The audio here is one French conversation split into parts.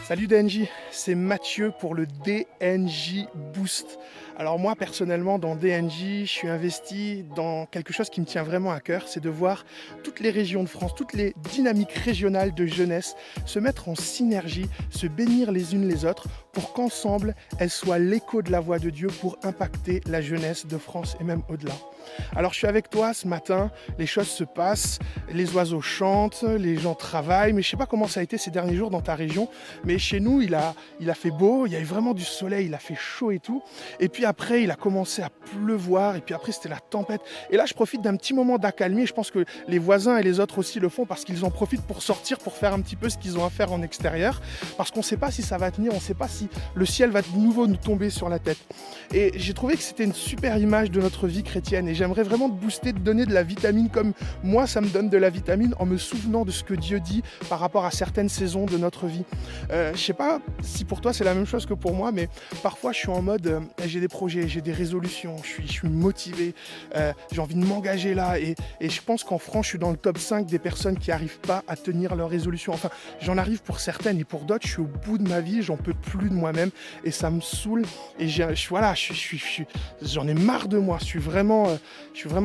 Salut DNJ, c'est Mathieu pour le DNJ Boost. Alors moi personnellement dans DNJ, je suis investi dans quelque chose qui me tient vraiment à cœur, c'est de voir toutes les régions de France, toutes les dynamiques régionales de jeunesse se mettre en synergie, se bénir les unes les autres pour qu'ensemble elles soient l'écho de la voix de Dieu pour impacter la jeunesse de France et même au-delà. Alors je suis avec toi ce matin, les choses se passent, les oiseaux chantent, les gens travaillent, mais je sais pas comment ça a été ces derniers jours dans ta région, mais chez nous il a fait beau, il y a eu vraiment du soleil, il a fait chaud et tout, et puis après il a commencé à pleuvoir, et puis après c'était la tempête, et là je profite d'un petit moment d'accalmie, et je pense que les voisins et les autres aussi le font parce qu'ils en profitent pour sortir, pour faire un petit peu ce qu'ils ont à faire en extérieur, parce qu'on ne sait pas si ça va tenir, on ne sait pas si le ciel va de nouveau nous tomber sur la tête. Et j'ai trouvé que c'était une super image de notre vie chrétienne, et j'aimerais vraiment te booster, te donner de la vitamine comme moi ça me donne de la vitamine en me souvenant de ce que Dieu dit par rapport à certaines saisons de notre vie. Je sais pas si pour toi c'est la même chose que pour moi, mais parfois je suis en mode j'ai des projets, j'ai des résolutions, je suis motivé, j'ai envie de m'engager là, et je pense qu'en France je suis dans le top 5 des personnes qui n'arrivent pas à tenir leurs résolutions. Enfin j'en arrive pour certaines, et pour d'autres je suis au bout de ma vie, j'en peux plus de moi-même et ça me saoule, et j'en ai marre de moi, je suis vraiment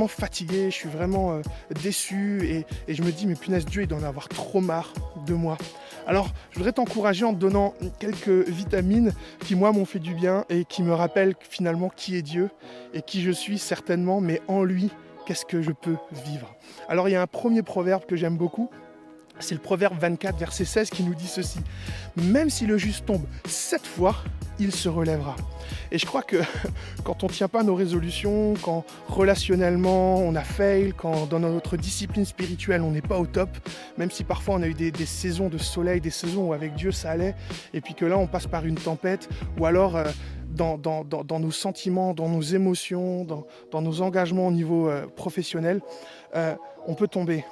fatigué, je suis vraiment déçu, et je me dis mais punaise, Dieu il doit en avoir trop marre de moi. Alors je voudrais t'encourager en te donnant quelques vitamines qui moi m'ont fait du bien et qui me rappellent finalement qui est Dieu et qui je suis certainement, mais en lui qu'est-ce que je peux vivre. Alors il y a un premier proverbe que j'aime beaucoup, c'est le proverbe 24 verset 16 qui nous dit ceci: même si le juste tombe 7 fois, il se relèvera. Et je crois que quand on ne tient pas nos résolutions, quand relationnellement on a fail, quand dans notre discipline spirituelle on n'est pas au top, même si parfois on a eu des saisons de soleil, des saisons où avec Dieu ça allait, et puis que là on passe par une tempête, ou alors dans nos sentiments, dans nos émotions, dans nos engagements au niveau professionnel, on peut tomber.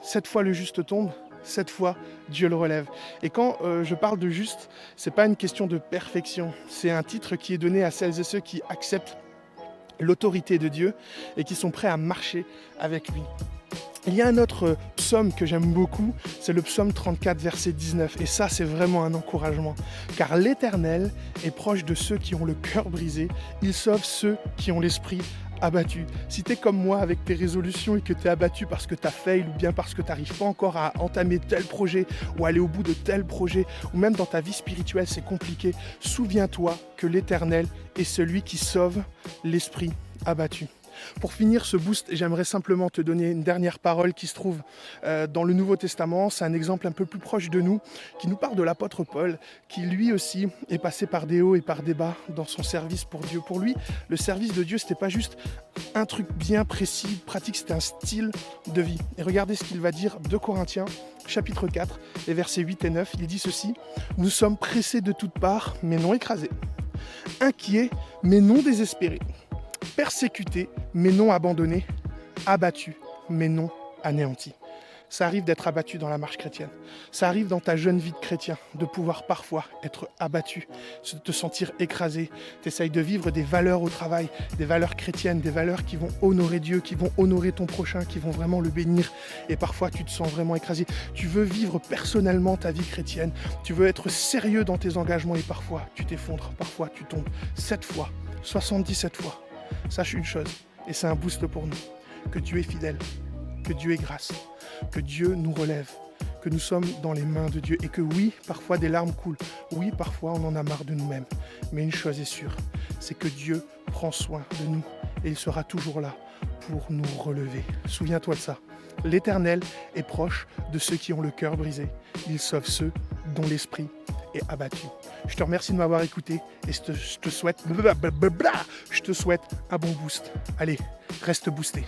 7 fois le juste tombe, 7 fois Dieu le relève. Et quand je parle de juste, c'est pas une question de perfection, c'est un titre qui est donné à celles et ceux qui acceptent l'autorité de Dieu et qui sont prêts à marcher avec lui. Il y a un autre psaume que j'aime beaucoup, c'est le psaume 34 verset 19, et ça c'est vraiment un encouragement, car l'Éternel est proche de ceux qui ont le cœur brisé, il sauve ceux qui ont l'esprit abattu. Si tu es comme moi avec tes résolutions et que tu es abattu parce que tu as fail, ou bien parce que tu n'arrives pas encore à entamer tel projet ou aller au bout de tel projet, ou même dans ta vie spirituelle c'est compliqué, souviens-toi que l'Éternel est celui qui sauve l'esprit abattu. Pour finir ce boost, j'aimerais simplement te donner une dernière parole qui se trouve dans le Nouveau Testament. C'est un exemple un peu plus proche de nous, qui nous parle de l'apôtre Paul, qui lui aussi est passé par des hauts et par des bas dans son service pour Dieu. Pour lui, le service de Dieu, c'était pas juste un truc bien précis, pratique, c'était un style de vie. Et regardez ce qu'il va dire, 2 Corinthiens, chapitre 4, les versets 8 et 9. Il dit ceci: nous sommes pressés de toutes parts, mais non écrasés, inquiets, mais non désespérés, persécutés, mais non abandonnés, abattus, mais non anéantis. Ça arrive d'être abattu dans la marche chrétienne. Ça arrive dans ta jeune vie de chrétien, de pouvoir parfois être abattu, de te sentir écrasé. Tu essayes de vivre des valeurs au travail, des valeurs chrétiennes, des valeurs qui vont honorer Dieu, qui vont honorer ton prochain, qui vont vraiment le bénir. Et parfois, tu te sens vraiment écrasé. Tu veux vivre personnellement ta vie chrétienne. Tu veux être sérieux dans tes engagements et parfois, tu t'effondres. Parfois, tu tombes 7 fois, 77 fois. Sache une chose, et c'est un boost pour nous, que Dieu est fidèle, que Dieu est grâce, que Dieu nous relève, que nous sommes dans les mains de Dieu, et que oui, parfois des larmes coulent, oui, parfois on en a marre de nous-mêmes, mais une chose est sûre, c'est que Dieu prend soin de nous, et il sera toujours là pour nous relever. Souviens-toi de ça, l'Éternel est proche de ceux qui ont le cœur brisé, il sauve ceux dont l'esprit est abattu. Je te remercie de m'avoir écouté et je te souhaite un bon boost. Allez, reste boosté.